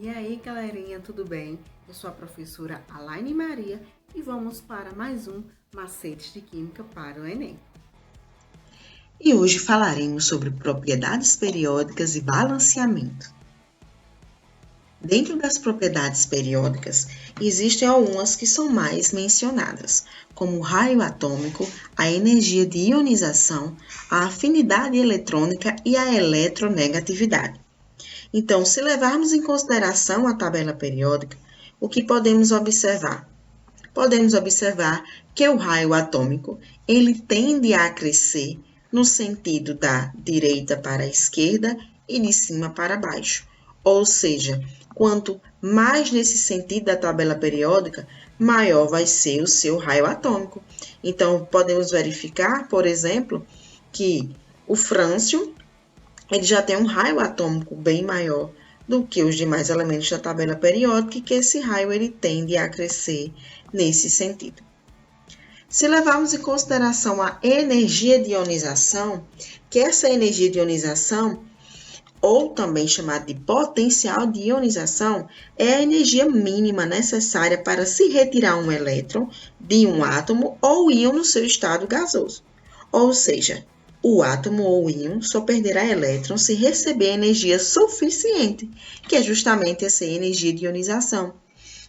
E aí, galerinha, tudo bem? Eu sou a professora Alaine Maria e vamos para mais um Macetes de Química para o Enem. E hoje falaremos sobre propriedades periódicas e balanceamento. Dentro das propriedades periódicas, existem algumas que são mais mencionadas, como o raio atômico, a energia de ionização, a afinidade eletrônica e a eletronegatividade. Então, se levarmos em consideração a tabela periódica, o que podemos observar? Podemos observar que o raio atômico ele tende a crescer no sentido da direita para a esquerda e de cima para baixo. Ou seja, quanto mais nesse sentido da tabela periódica, maior vai ser o seu raio atômico. Então, podemos verificar, por exemplo, que o frâncio ele já tem um raio atômico bem maior do que os demais elementos da tabela periódica e que esse raio ele tende a crescer nesse sentido. Se levarmos em consideração a energia de ionização, que essa energia de ionização, ou também chamada de potencial de ionização, é a energia mínima necessária para se retirar um elétron de um átomo ou íon no seu estado gasoso. Ou seja, o átomo ou íon só perderá elétron se receber energia suficiente, que é justamente essa energia de ionização.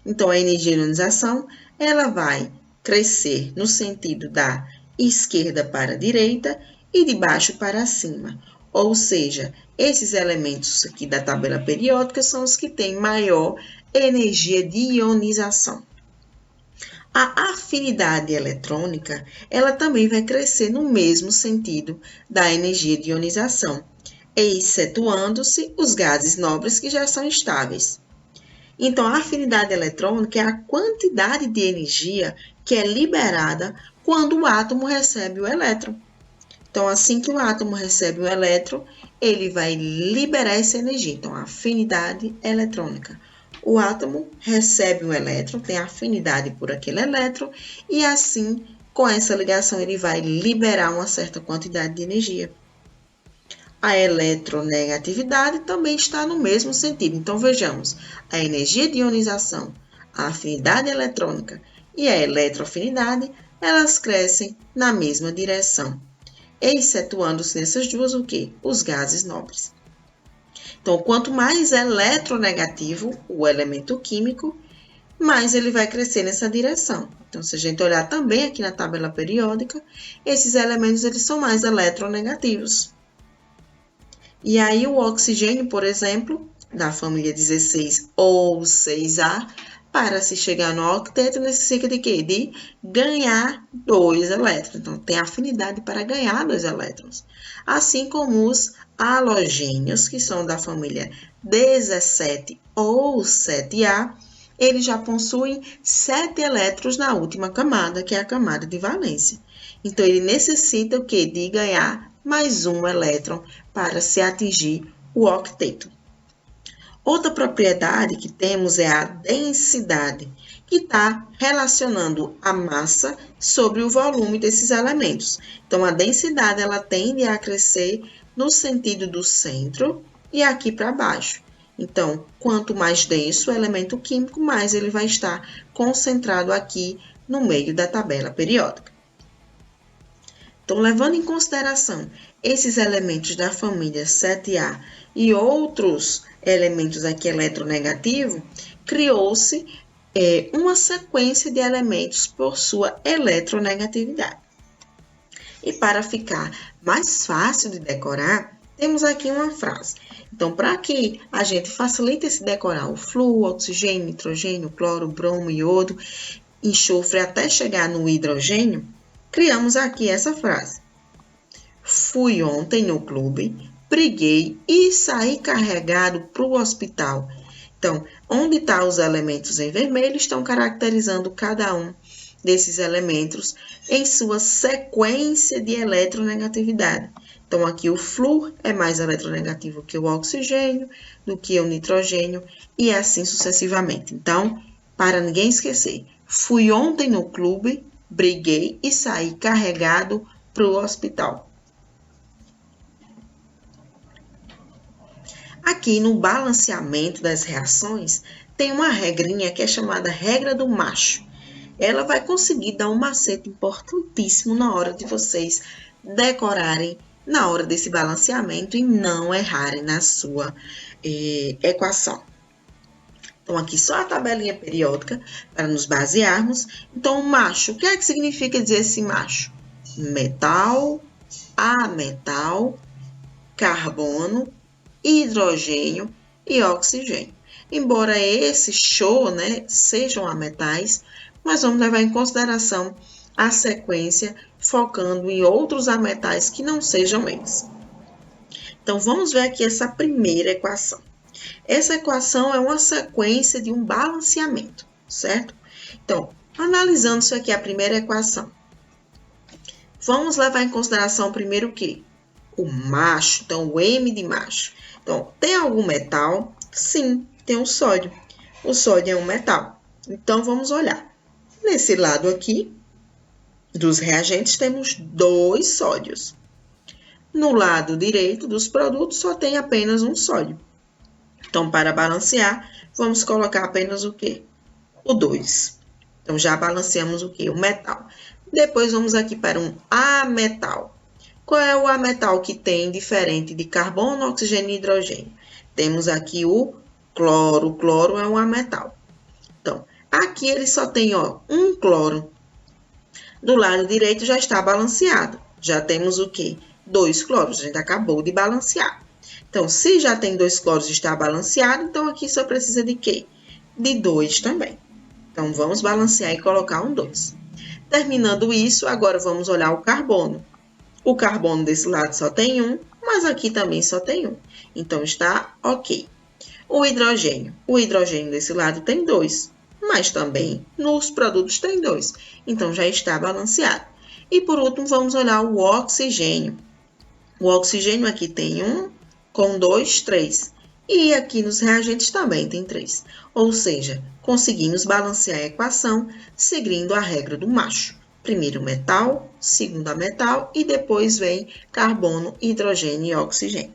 Então, a energia de ionização, ela vai crescer no sentido da esquerda para a direita e de baixo para cima. Ou seja, esses elementos aqui da tabela periódica são os que têm maior energia de ionização. A afinidade eletrônica, ela também vai crescer no mesmo sentido da energia de ionização, excetuando-se os gases nobres que já são estáveis. Então, a afinidade eletrônica é a quantidade de energia que é liberada quando o átomo recebe o elétron. Então, assim que o átomo recebe o elétron, ele vai liberar essa energia. Então, a afinidade eletrônica. O átomo recebe um elétron, tem afinidade por aquele elétron, e assim, com essa ligação, ele vai liberar uma certa quantidade de energia. A eletronegatividade também está no mesmo sentido. Então, vejamos, a energia de ionização, a afinidade eletrônica e a eletroafinidade, elas crescem na mesma direção, excetuando-se nessas duas o quê? Os gases nobres. Então, quanto mais eletronegativo o elemento químico, mais ele vai crescer nessa direção. Então, se a gente olhar também aqui na tabela periódica, esses elementos eles são mais eletronegativos. E aí o oxigênio, por exemplo, da família 16 ou 6A, para se chegar no octeto, necessita de quê? De ganhar 2 elétrons. Então, tem afinidade para ganhar 2 elétrons. Assim como os halogênios, que são da família 17 ou 7A, eles já possuem 7 elétrons na última camada, que é a camada de valência. Então, ele necessita o quê? De ganhar mais um elétron para se atingir o octeto. Outra propriedade que temos é a densidade, que está relacionando a massa sobre o volume desses elementos. Então, a densidade ela tende a crescer no sentido do centro e aqui para baixo. Então, quanto mais denso o elemento químico, mais ele vai estar concentrado aqui no meio da tabela periódica. Então, levando em consideração esses elementos da família 7A e outros elementos aqui eletronegativos, criou-se uma sequência de elementos por sua eletronegatividade. E para ficar mais fácil de decorar, temos aqui uma frase. Então, para que a gente facilite esse decorar o flúor, oxigênio, nitrogênio, cloro, bromo, iodo, enxofre até chegar no hidrogênio, criamos aqui essa frase. Fui ontem no clube, briguei e saí carregado para o hospital. Então, onde estão os elementos em vermelho estão caracterizando cada um desses elementos em sua sequência de eletronegatividade. Então, aqui o flúor é mais eletronegativo que o oxigênio, do que o nitrogênio, e assim sucessivamente. Então, para ninguém esquecer, fui ontem no clube, briguei e saí carregado para o hospital. Aqui no balanceamento das reações, tem uma regrinha que é chamada regra do macho. Ela vai conseguir dar um macete importantíssimo na hora de vocês decorarem na hora desse balanceamento e não errarem na sua equação. Então, aqui só a tabelinha periódica para nos basearmos. Então, o macho, o que é que significa dizer esse macho? Metal, ametal, carbono, hidrogênio e oxigênio. Embora esse show, sejam ametais, nós vamos levar em consideração a sequência focando em outros ametais que não sejam eles. Então, vamos ver aqui essa primeira equação. Essa equação é uma sequência de um balanceamento, certo? Então, analisando isso aqui, a primeira equação. Vamos levar em consideração primeiro o quê? O macho, então o M de macho. Então, tem algum metal? Sim, tem o sódio. O sódio é um metal. Então, vamos olhar. Nesse lado aqui, dos reagentes, temos 2 sódios. No lado direito dos produtos, só tem apenas um sódio. Então, para balancear, vamos colocar apenas o quê? O 2. Então, já balanceamos o quê? O metal. Depois, vamos aqui para um ametal. Qual é o ametal que tem diferente de carbono, oxigênio e hidrogênio? Temos aqui o cloro. O cloro é um ametal. Então, aqui ele só tem um cloro. Do lado direito já está balanceado. Já temos o quê? 2 cloros. A gente acabou de balancear. Então, se já tem 2 cloros e está balanceado, então aqui só precisa de quê? De 2 também. Então, vamos balancear e colocar um 2. Terminando isso, agora vamos olhar o carbono. O carbono desse lado só tem um, mas aqui também só tem um. Então, está ok. O hidrogênio desse lado tem 2, mas também nos produtos tem 2. Então, já está balanceado. E, por último, vamos olhar o oxigênio. O oxigênio aqui tem 1, com 2, 3. E aqui nos reagentes também tem 3. Ou seja, conseguimos balancear a equação seguindo a regra do macho. Primeiro metal, segundo ametal e depois vem carbono, hidrogênio e oxigênio.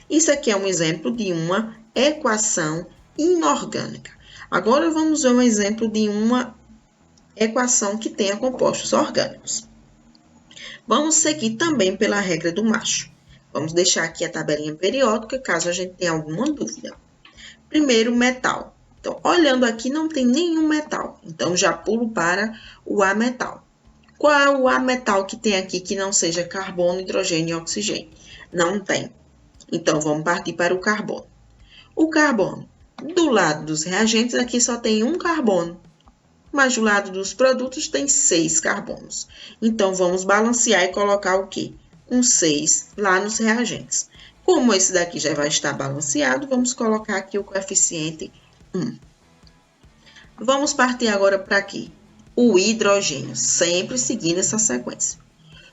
Isso aqui é um exemplo de uma equação inorgânica. Agora vamos ver um exemplo de uma equação que tenha compostos orgânicos. Vamos seguir também pela regra do macho. Vamos deixar aqui a tabelinha periódica, caso a gente tenha alguma dúvida. Primeiro, metal. Então, olhando aqui, não tem nenhum metal. Então, já pulo para o ametal. Qual é o ametal que tem aqui que não seja carbono, hidrogênio e oxigênio? Não tem. Então, vamos partir para o carbono. O carbono, do lado dos reagentes, aqui só tem um carbono. Mas do lado dos produtos tem 6 carbonos. Então, vamos balancear e colocar o quê? Um 6 lá nos reagentes. Como esse daqui já vai estar balanceado, vamos colocar aqui o coeficiente 1. Vamos partir agora para aqui. O hidrogênio, sempre seguindo essa sequência.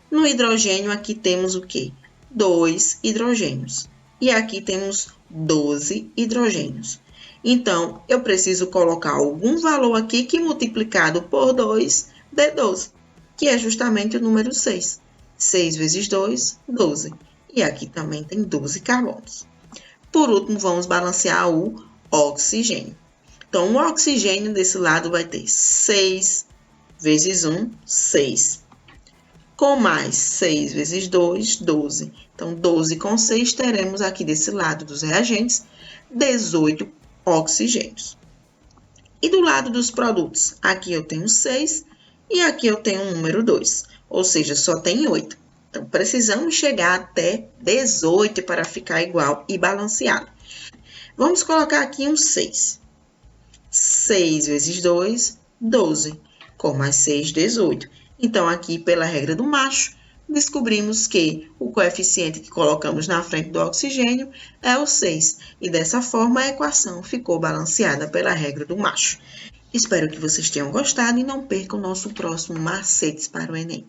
No hidrogênio, aqui temos o quê? 2 hidrogênios. E aqui temos 12 hidrogênios. Então, eu preciso colocar algum valor aqui que multiplicado por 2 dê 12, que é justamente o número 6. 6 vezes 2, 12. E aqui também tem 12 carbonos. Por último, vamos balancear o oxigênio. Então, o oxigênio desse lado vai ter 6 vezes 1, 6. Com mais 6 vezes 2, 12. Então, 12 com 6, teremos aqui desse lado dos reagentes 18 oxigênios. E do lado dos produtos, aqui eu tenho 6 e aqui eu tenho o número 2, ou seja, só tem 8. Então, precisamos chegar até 18 para ficar igual e balanceado. Vamos colocar aqui um 6. 6 vezes 2, 12. Com mais 6, 18. Então, aqui, pela regra do macho, descobrimos que o coeficiente que colocamos na frente do oxigênio é o 6. E dessa forma, a equação ficou balanceada pela regra do macho. Espero que vocês tenham gostado e não percam o nosso próximo Macetes para o Enem.